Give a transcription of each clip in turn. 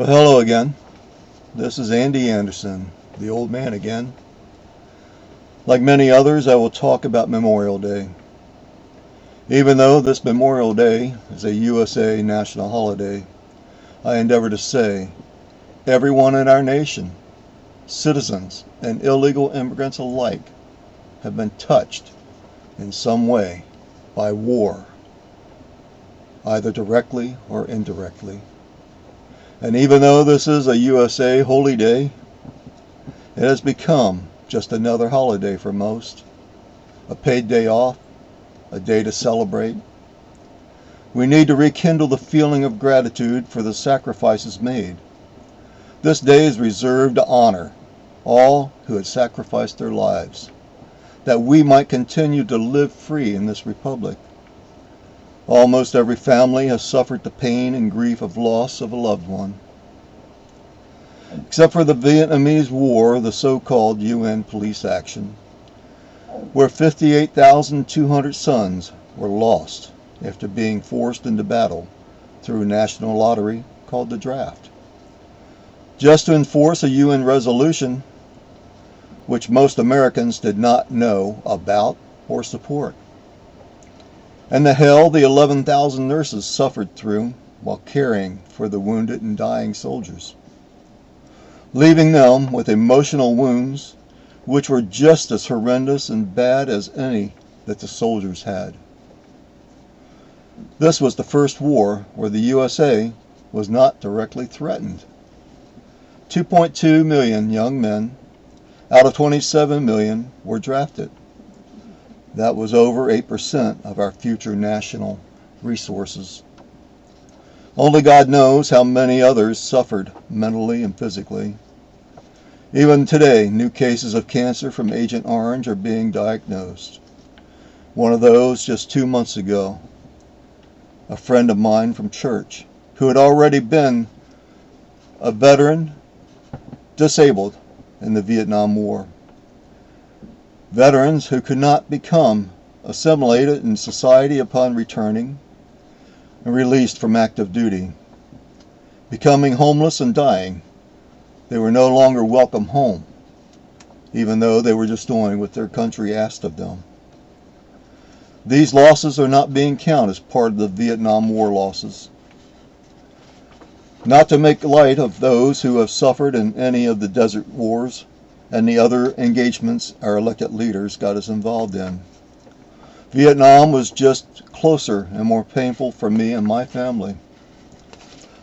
Well, hello again. This is Andy Anderson, the old man again. Like many others, I will talk about Memorial Day. Even though this Memorial Day is a USA national holiday, I endeavor to say everyone in our nation, citizens and illegal immigrants alike, have been touched in some way by war, either directly or indirectly. And even though this is a USA holy day, it has become just another holiday for most, a paid day off, a day to celebrate. We need to rekindle the feeling of gratitude for the sacrifices made. This day is reserved to honor all who had sacrificed their lives, that we might continue to live free in this republic. Almost every family has suffered the pain and grief of loss of a loved one. Except for the Vietnamese War, the so-called UN police action, where 58,200 sons were lost after being forced into battle through a national lottery called the draft, just to enforce a UN resolution which most Americans did not know about or support, and the hell the 11,000 nurses suffered through while caring for the wounded and dying soldiers, leaving them with emotional wounds which were just as horrendous and bad as any that the soldiers had. This was the first war where the USA was not directly threatened. 2.2 million young men out of 27 million were drafted. That was over 8% of our future national resources. Only God knows how many others suffered mentally and physically. Even today, new cases of cancer from Agent Orange are being diagnosed. One of those just 2 months ago. A friend of mine from church, who had already been a veteran, disabled in the Vietnam War. Veterans who could not become assimilated in society upon returning and released from active duty. Becoming homeless and dying, they were no longer welcome home, even though they were just doing what their country asked of them. These losses are not being counted as part of the Vietnam War losses. Not to make light of those who have suffered in any of the desert wars and the other engagements our elected leaders got us involved in. Vietnam was just closer and more painful for me and my family.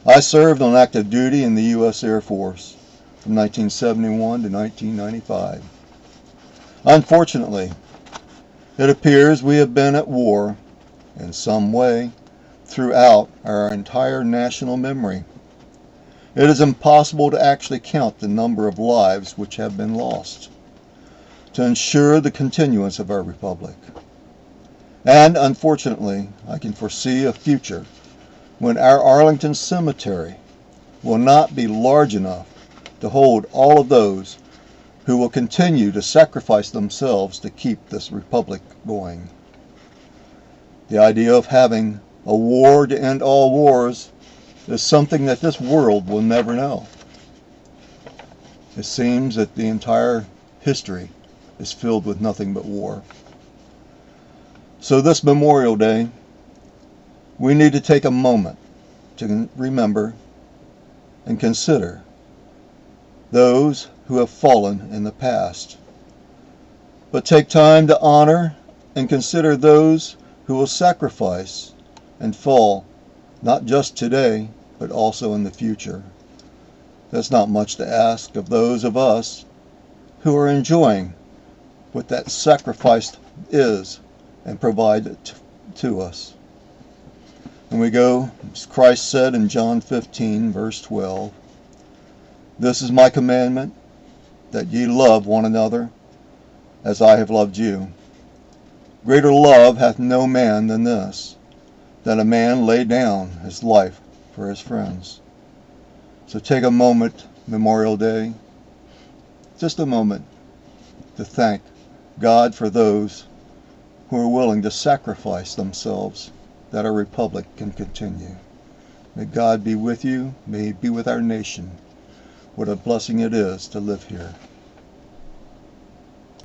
I served on active duty in the U.S. Air Force from 1971 to 1995. Unfortunately, it appears we have been at war in some way throughout our entire national memory. It is impossible to actually count the number of lives which have been lost to ensure the continuance of our republic. And unfortunately, I can foresee a future when our Arlington Cemetery will not be large enough to hold all of those who will continue to sacrifice themselves to keep this republic going. The idea of having a war to end all wars is something that this world will never know. It seems that the entire history is filled with nothing but war. So this Memorial Day, we need to take a moment to remember and consider those who have fallen in the past, but take time to honor and consider those who will sacrifice and fall not just today, but also in the future. That's not much to ask of those of us who are enjoying what that sacrifice is and provide it to us. And we go, as Christ said in John 15, verse 12, "This is my commandment, that ye love one another, as I have loved you. Greater love hath no man than this, that a man lay down his life for his friends." So take a moment, Memorial Day, just a moment, to thank God for those who are willing to sacrifice themselves that our republic can continue. May God be with you. May He be with our nation. What a blessing it is to live here.